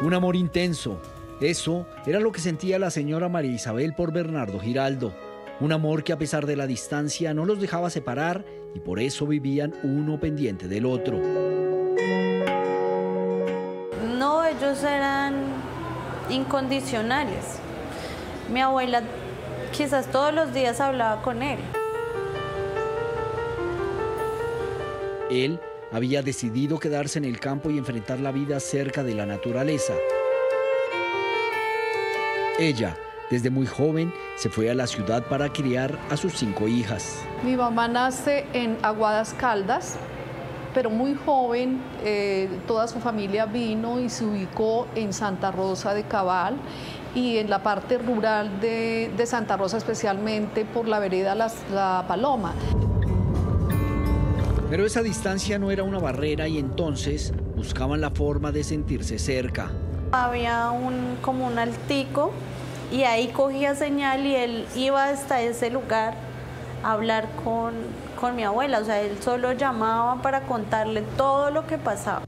Un amor intenso. Eso era lo que sentía la señora María Isabel por Bernardo Giraldo. Un amor que a pesar de la distancia no los dejaba separar y por eso vivían uno pendiente del otro. No, ellos eran incondicionales. Mi abuela quizás todos los días hablaba con él. Él había decidido quedarse en el campo y enfrentar la vida cerca de la naturaleza. Ella, desde muy joven, se fue a la ciudad para criar a sus 5 hijas. Mi mamá nace en Aguadas Caldas, pero muy joven toda su familia vino y se ubicó en Santa Rosa de Cabal y en la parte rural de Santa Rosa, especialmente por la vereda La Paloma. Pero esa distancia no era una barrera y entonces buscaban la forma de sentirse cerca. Había como un altico y ahí cogía señal y él iba hasta ese lugar a hablar con mi abuela. O sea, él solo llamaba para contarle todo lo que pasaba.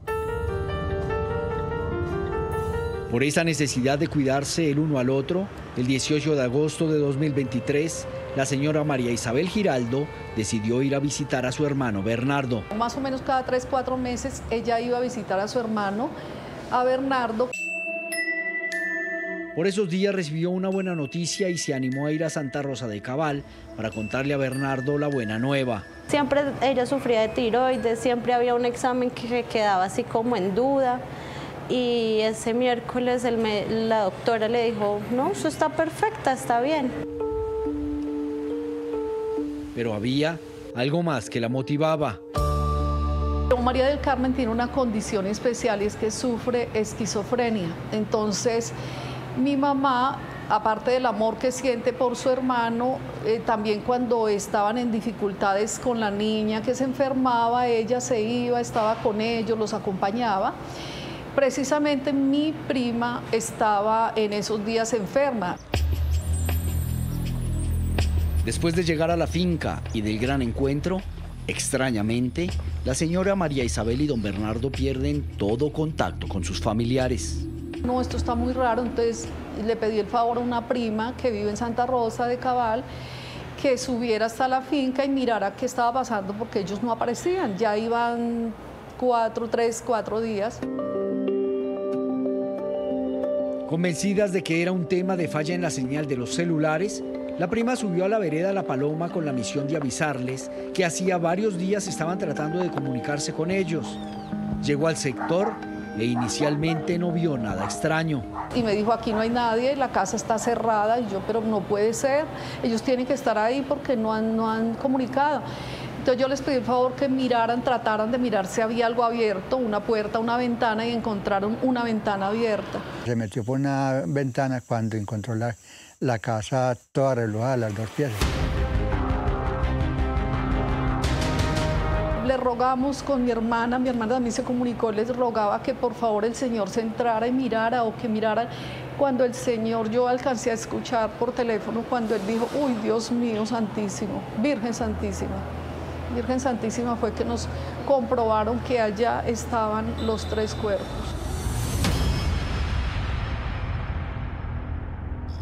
Por esa necesidad de cuidarse el uno al otro, el 18 de agosto de 2023, la señora María Isabel Giraldo decidió ir a visitar a su hermano Bernardo. Más o menos cada 3 o 4 meses ella iba a visitar a su hermano, a Bernardo. Por esos días recibió una buena noticia y se animó a ir a Santa Rosa de Cabal para contarle a Bernardo la buena nueva. Siempre ella sufría de tiroides, siempre había un examen que quedaba así como en duda. Y ese miércoles la doctora le dijo, no, eso está perfecta, está bien. Pero había algo más que la motivaba. María del Carmen tiene una condición especial y es que sufre esquizofrenia. Entonces, mi mamá, aparte del amor que siente por su hermano, también cuando estaban en dificultades con la niña que se enfermaba, ella se iba, estaba con ellos, los acompañaba. Precisamente mi prima estaba en esos días enferma. Después de llegar a la finca y del gran encuentro, extrañamente, la señora María Isabel y don Bernardo pierden todo contacto con sus familiares. No, esto está muy raro, entonces le pedí el favor a una prima que vive en Santa Rosa de Cabal que subiera hasta la finca y mirara qué estaba pasando porque ellos no aparecían, ya iban 3, 4 días. Convencidas de que era un tema de falla en la señal de los celulares, la prima subió a la vereda La Paloma con la misión de avisarles que hacía varios días estaban tratando de comunicarse con ellos. Llegó al sector e inicialmente no vio nada extraño. Y me dijo, aquí no hay nadie, la casa está cerrada. Y yo, pero no puede ser, ellos tienen que estar ahí porque no han comunicado. Entonces yo les pedí el favor que miraran, trataran de mirar si había algo abierto, una puerta, una ventana, y encontraron una ventana abierta. Se metió por una ventana cuando encontró la casa toda relojada, las 2 piezas. Le rogamos con mi hermana también se comunicó, les rogaba que por favor el Señor se entrara y mirara o que mirara. Cuando el Señor, yo alcancé a escuchar por teléfono cuando Él dijo, uy, Dios mío santísimo, Virgen Santísima. Virgen Santísima fue que nos comprobaron que allá estaban los 3 cuerpos.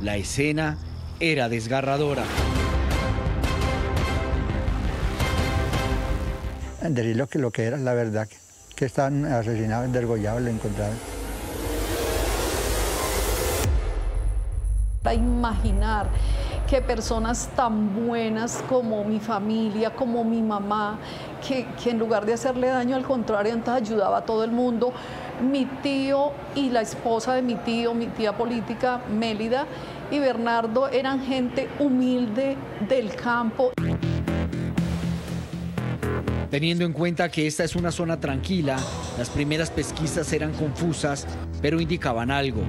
La escena era desgarradora. Decir lo que era, la verdad, que estaban asesinados, degollados, lo encontraron. Para imaginar que personas tan buenas como mi familia, como mi mamá, que en lugar de hacerle daño, al contrario, antes ayudaba a todo el mundo. Mi tío y la esposa de mi tío, mi tía política, Mélida, y Bernardo eran gente humilde del campo. Teniendo en cuenta que esta es una zona tranquila, las primeras pesquisas eran confusas, pero indicaban algo.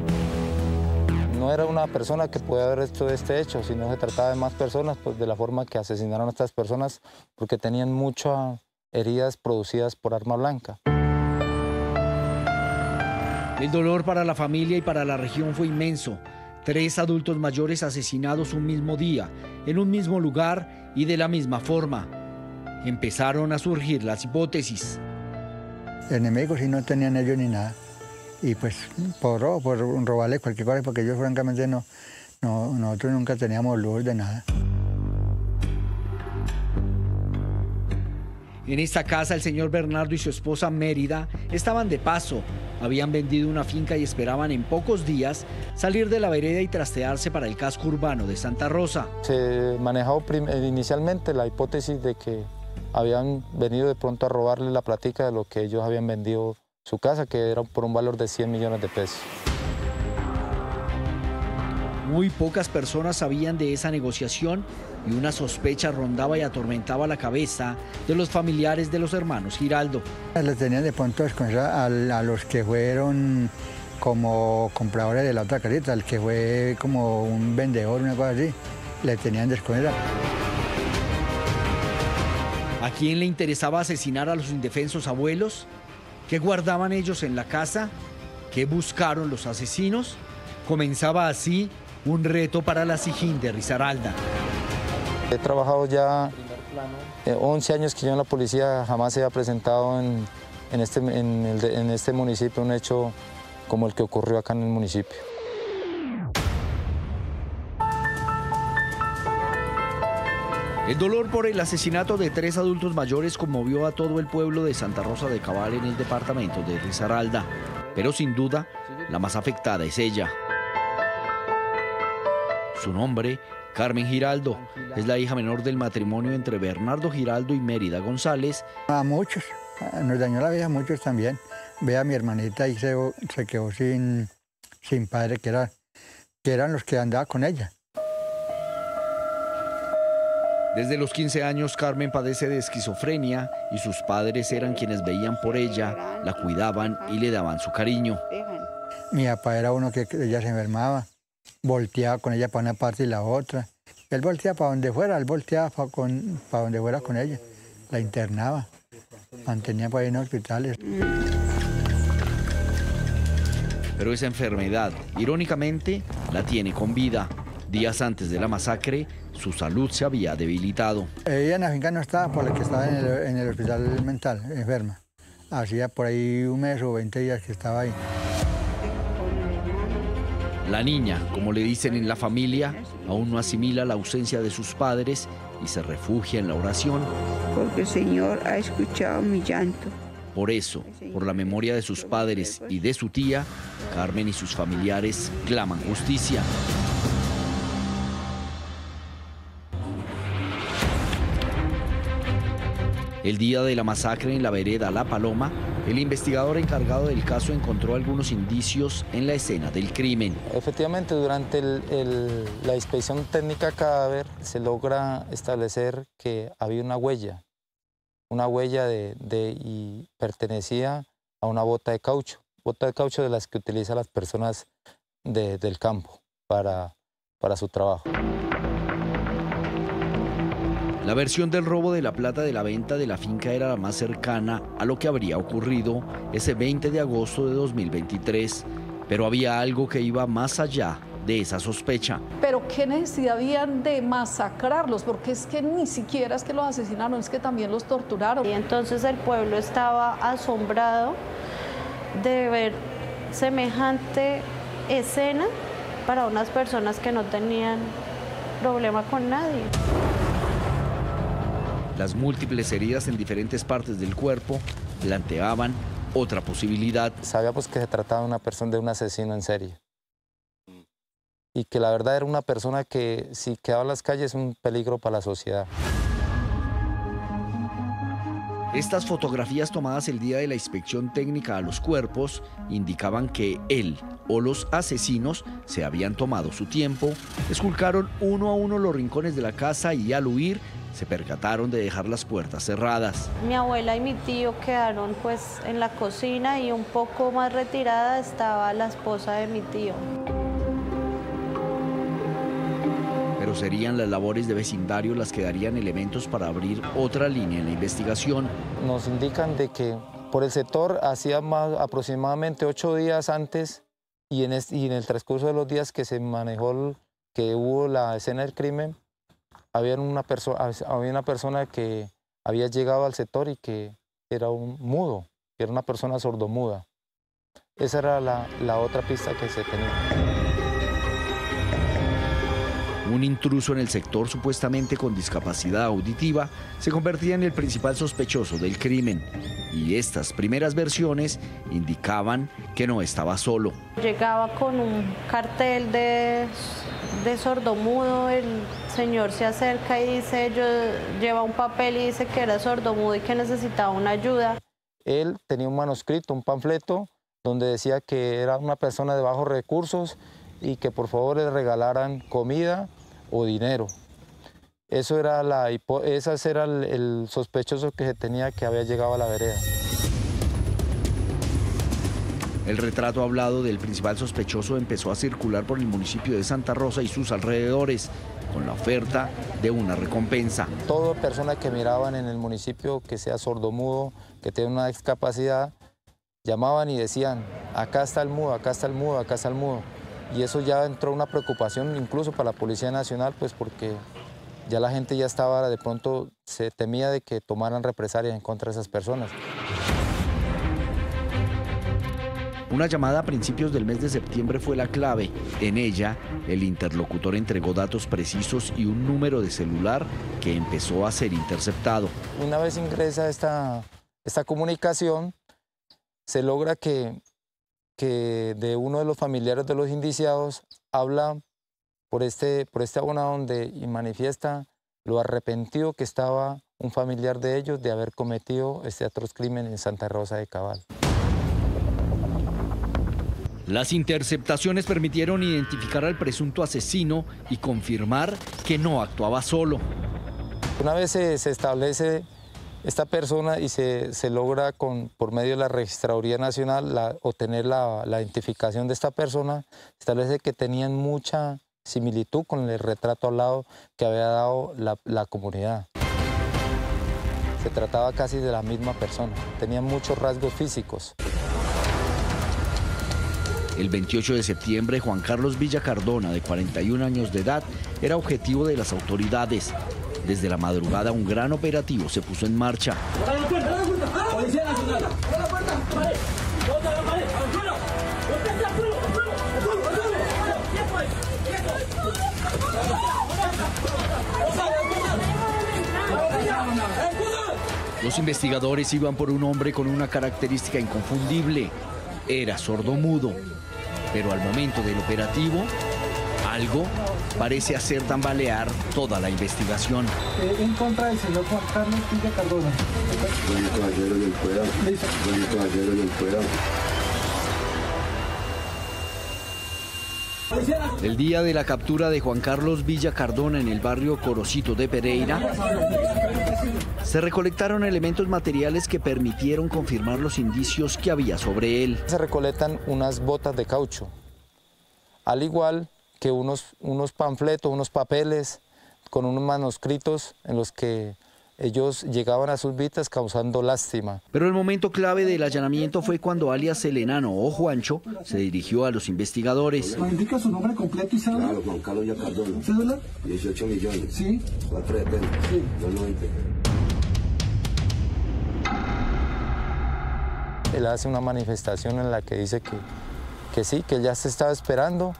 No era una persona que puede haber hecho este hecho, sino se trataba de más personas, pues de la forma que asesinaron a estas personas, porque tenían muchas heridas producidas por arma blanca. El dolor para la familia y para la región fue inmenso. 3 adultos mayores asesinados un mismo día, en un mismo lugar y de la misma forma. Empezaron a surgir las hipótesis. Enemigos y no tenían ellos ni nada. Y pues por robo, por robarle cualquier cosa, porque yo francamente nosotros nunca teníamos luz de nada. En esta casa el señor Bernardo y su esposa Mérida estaban de paso. Habían vendido una finca y esperaban en pocos días salir de la vereda y trastearse para el casco urbano de Santa Rosa. Se manejó inicialmente la hipótesis de que habían venido de pronto a robarle la plática de lo que ellos habían vendido su casa, que era por un valor de 100 millones de pesos. Muy pocas personas sabían de esa negociación y una sospecha rondaba y atormentaba la cabeza de los familiares de los hermanos Giraldo. Le tenían de pronto desconfianza a los que fueron como compradores de la otra casita, el que fue como un vendedor, una cosa así, le tenían desconfianza. ¿A quién le interesaba asesinar a los indefensos abuelos? ¿Qué guardaban ellos en la casa? ¿Qué buscaron los asesinos? Comenzaba así un reto para la SIJIN de Risaralda. He trabajado ya 11 años que yo en la policía, jamás se ha presentado en este municipio un hecho como el que ocurrió acá en el municipio. El dolor por el asesinato de 3 adultos mayores conmovió a todo el pueblo de Santa Rosa de Cabal en el departamento de Risaralda, pero sin duda la más afectada es ella. Su nombre, Carmen Giraldo, es la hija menor del matrimonio entre Bernardo Giraldo y Mérida González. A muchos, nos dañó la vida a muchos también. Ve a mi hermanita y se quedó sin padre, que eran los que andaban con ella. Desde los 15 años, Carmen padece de esquizofrenia y sus padres eran quienes veían por ella, la cuidaban y le daban su cariño. Mi papá era uno que ella se enfermaba, volteaba con ella para una parte y la otra. Él volteaba para donde fuera, él volteaba para donde fuera con ella. La internaba, mantenía por ahí en hospitales. Pero esa enfermedad, irónicamente, la tiene con vida. Días antes de la masacre, su salud se había debilitado. Ella en la finca no estaba por la que estaba en el hospital mental, enferma. Hacía por ahí un mes o 20 días que estaba ahí. La niña, como le dicen en la familia, aún no asimila la ausencia de sus padres y se refugia en la oración. Porque el Señor ha escuchado mi llanto. Por eso, por la memoria de sus padres y de su tía, Carmen y sus familiares claman justicia. El día de la masacre en la vereda La Paloma, el investigador encargado del caso encontró algunos indicios en la escena del crimen. Efectivamente, durante la inspección técnica cadáver se logra establecer que había una huella y pertenecía a una bota de caucho de las que utilizan las personas del campo para su trabajo. La versión del robo de la plata de la venta de la finca era la más cercana a lo que habría ocurrido ese 20 de agosto de 2023, pero había algo que iba más allá de esa sospecha. Pero qué necesidad habían de masacrarlos, porque es que ni siquiera es que los asesinaron, es que también los torturaron. Y entonces el pueblo estaba asombrado de ver semejante escena para unas personas que no tenían problema con nadie. Las múltiples heridas en diferentes partes del cuerpo planteaban otra posibilidad. Sabíamos que se trataba de un asesino en serie. Y que la verdad era una persona que si quedaba en las calles es un peligro para la sociedad. Estas fotografías tomadas el día de la inspección técnica a los cuerpos indicaban que él o los asesinos se habían tomado su tiempo, esculcaron uno a uno los rincones de la casa y al huir se percataron de dejar las puertas cerradas. Mi abuela y mi tío quedaron pues en la cocina y un poco más retirada estaba la esposa de mi tío. Pero serían las labores de vecindario las que darían elementos para abrir otra línea en la investigación. Nos indican de que por el sector hacía aproximadamente 8 días antes y en el transcurso de los días que se manejó, que hubo la escena del crimen, había una persona que había llegado al sector y que era un mudo, que era una persona sordomuda. Esa era la otra pista que se tenía. Un intruso en el sector supuestamente con discapacidad auditiva se convertía en el principal sospechoso del crimen. Y estas primeras versiones indicaban que no estaba solo. Llegaba con un cartel de sordomudo, el señor se acerca y dice, lleva un papel y dice que era sordomudo y que necesitaba una ayuda. Él tenía un manuscrito, un panfleto, donde decía que era una persona de bajos recursos y que por favor le regalaran comida o dinero. Ese era el sospechoso que se tenía que había llegado a la vereda. El retrato hablado del principal sospechoso empezó a circular por el municipio de Santa Rosa y sus alrededores, con la oferta de una recompensa. Toda persona que miraban en el municipio que sea sordomudo, que tenga una discapacidad, llamaban y decían, acá está el mudo, acá está el mudo, acá está el mudo. Y eso ya entró una preocupación incluso para la Policía Nacional, pues porque ya la gente ya estaba, de pronto se temía de que tomaran represalias en contra de esas personas. Una llamada a principios del mes de septiembre fue la clave. En ella, el interlocutor entregó datos precisos y un número de celular que empezó a ser interceptado. Una vez ingresa esta comunicación, se logra que de uno de los familiares de los indiciados habla por este abonado y manifiesta lo arrepentido que estaba un familiar de ellos de haber cometido este atroz crimen en Santa Rosa de Cabal. Las interceptaciones permitieron identificar al presunto asesino y confirmar que no actuaba solo. Una vez se establece esta persona y se logra por medio de la Registraduría Nacional obtener la identificación de esta persona, establece que tenían mucha similitud con el retrato hablado que había dado la comunidad. Se trataba casi de la misma persona, tenían muchos rasgos físicos. El 28 de septiembre, Juan Carlos Villa Cardona, de 41 años de edad, era objetivo de las autoridades. Desde la madrugada, un gran operativo se puso en marcha. Los investigadores iban por un hombre con una característica inconfundible. Era sordomudo. Pero al momento del operativo, algo parece hacer tambalear toda la investigación. En contra del señor Juan Carlos Villa Cardona. Doña Caballero del Cuidado. Doña Caballero del Cuidado. El día de la captura de Juan Carlos Villa Cardona en el barrio Corocito de Pereira, se recolectaron elementos materiales que permitieron confirmar los indicios que había sobre él. Se recolectan unas botas de caucho, al igual que unos panfletos, unos papeles con unos manuscritos en los que ellos llegaban a sus vidas causando lástima. Pero el momento clave del allanamiento fue cuando alias El Enano o Juancho se dirigió a los investigadores. ¿Me indica su nombre completo y cédula? Claro, Juan Carlos Villa Cardona. ¿Cédula? 18 millones. Sí. 470. Sí. 290. Él hace una manifestación en la que dice que sí, que ya se estaba esperando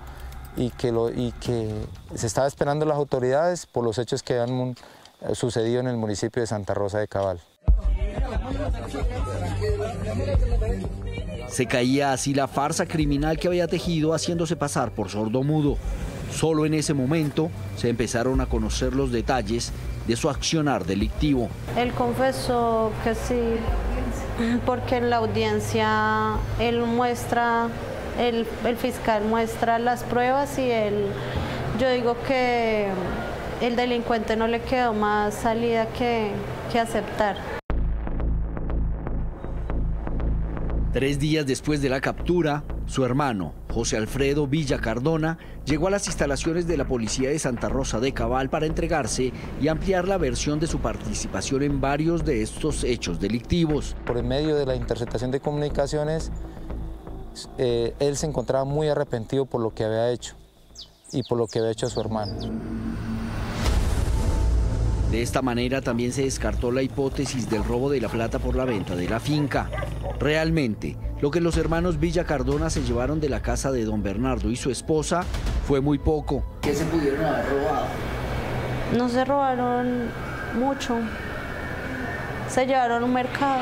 y que se estaba esperando las autoridades por los hechos que han sucedido en el municipio de Santa Rosa de Cabal. Se caía así la farsa criminal que había tejido haciéndose pasar por sordomudo. Solo en ese momento se empezaron a conocer los detalles de su accionar delictivo. Él confesó que sí, porque en la audiencia el fiscal muestra las pruebas y yo digo que el delincuente no le quedó más salida que aceptar. 3 días después de la captura, su hermano, José Alfredo Villa Cardona, llegó a las instalaciones de la policía de Santa Rosa de Cabal para entregarse y ampliar la versión de su participación en varios de estos hechos delictivos. Por el medio de la interceptación de comunicaciones, él se encontraba muy arrepentido por lo que había hecho y por lo que había hecho a su hermano. De esta manera también se descartó la hipótesis del robo de la plata por la venta de la finca. Realmente, Lo que los hermanos Villa Cardona se llevaron de la casa de don Bernardo y su esposa fue muy poco. ¿Qué se pudieron haber robado? No se robaron mucho. Se llevaron un mercado.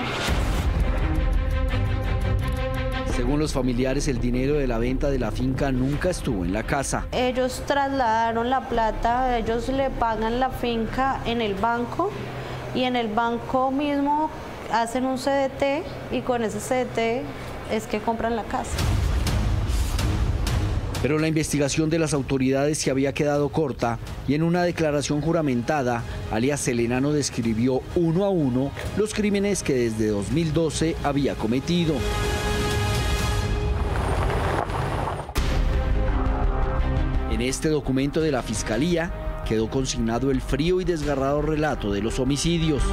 Según los familiares, el dinero de la venta de la finca nunca estuvo en la casa. Ellos trasladaron la plata, ellos le pagan la finca en el banco y en el banco mismo hacen un CDT y con ese CDT es que compran la casa. Pero la investigación de las autoridades se había quedado corta y en una declaración juramentada, alias Celenano describió uno a uno los crímenes que desde 2012 había cometido. En este documento de la Fiscalía quedó consignado el frío y desgarrado relato de los homicidios.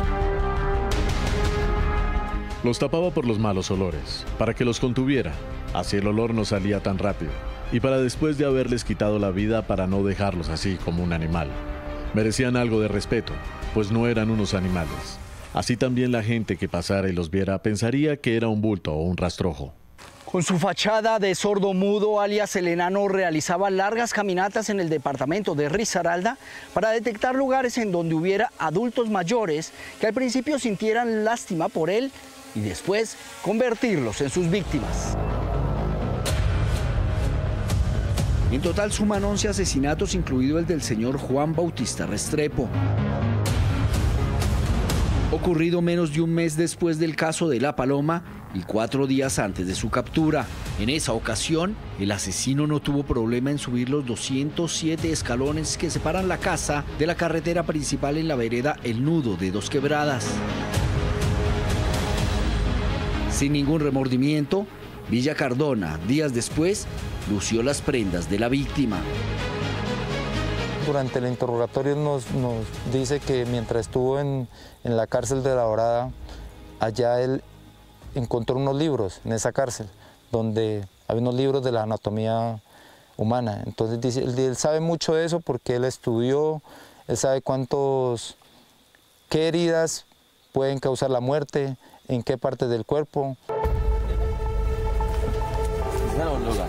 Los tapaba por los malos olores, para que los contuviera, así el olor no salía tan rápido, y para después de haberles quitado la vida para no dejarlos así como un animal. Merecían algo de respeto, pues no eran unos animales. Así también la gente que pasara y los viera pensaría que era un bulto o un rastrojo. Con su fachada de sordomudo, alias Celenano realizaba largas caminatas en el departamento de Risaralda para detectar lugares en donde hubiera adultos mayores que al principio sintieran lástima por él y después convertirlos en sus víctimas. En total suman 11 asesinatos, incluido el del señor Juan Bautista Restrepo. Ocurrido menos de un mes después del caso de La Paloma y 4 días antes de su captura. En esa ocasión, el asesino no tuvo problema en subir los 207 escalones que separan la casa de la carretera principal en la vereda El Nudo de Dos Quebradas. Sin ningún remordimiento, Villa Cardona, días después, lució las prendas de la víctima. Durante el interrogatorio nos dice que mientras estuvo en la cárcel de La Dorada, allá él encontró unos libros en esa cárcel, donde había unos libros de la anatomía humana. Entonces dice, él sabe mucho de eso porque él estudió, él sabe qué heridas pueden causar la muerte, en qué partes del cuerpo.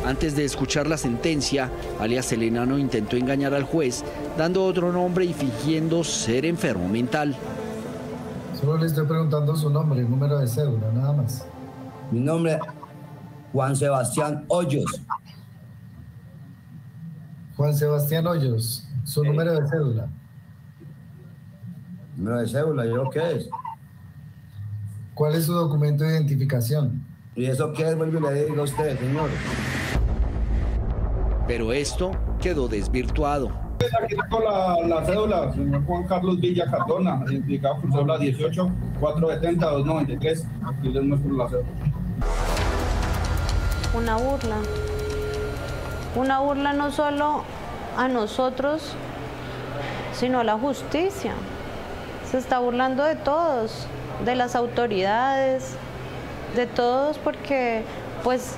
Antes de escuchar la sentencia, alias Celenano intentó engañar al juez, dando otro nombre y fingiendo ser enfermo mental. Solo le estoy preguntando su nombre, el número de cédula, nada más. Mi nombre, Juan Sebastián Hoyos. Juan Sebastián Hoyos, su número de cédula. ¿Número de cédula? ¿Yo qué es? ¿Cuál es su documento de identificación? ¿Y eso qué es? Vuelve y le digo a usted, señor. Pero esto quedó desvirtuado. Aquí tengo la cédula, señor Juan Carlos Villa Cardona, identificado por cédula 18-470-293. Aquí les muestro la cédula. Una burla. Una burla no solo a nosotros, sino a la justicia. Se está burlando de todos, de las autoridades, de todos, porque pues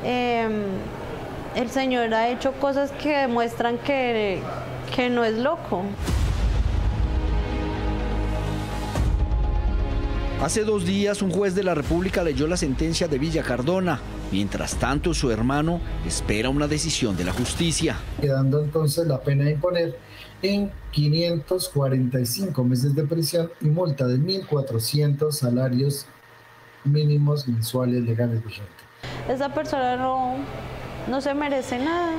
el señor ha hecho cosas que demuestran que no es loco. Hace 2 días un juez de la República leyó la sentencia de Villa Cardona. Mientras tanto, su hermano espera una decisión de la justicia. Quedando entonces la pena de imponer en 545 meses de prisión y multa de 1.400 salarios mínimos mensuales legales vigentes. Esa persona no se merece nada,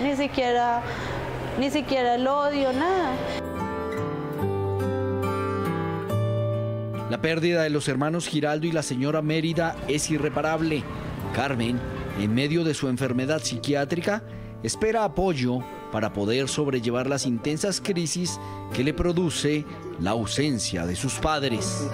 ni siquiera el odio, nada. La pérdida de los hermanos Giraldo y la señora Mérida es irreparable. Carmen, en medio de su enfermedad psiquiátrica, espera apoyo para poder sobrellevar las intensas crisis que le produce la ausencia de sus padres.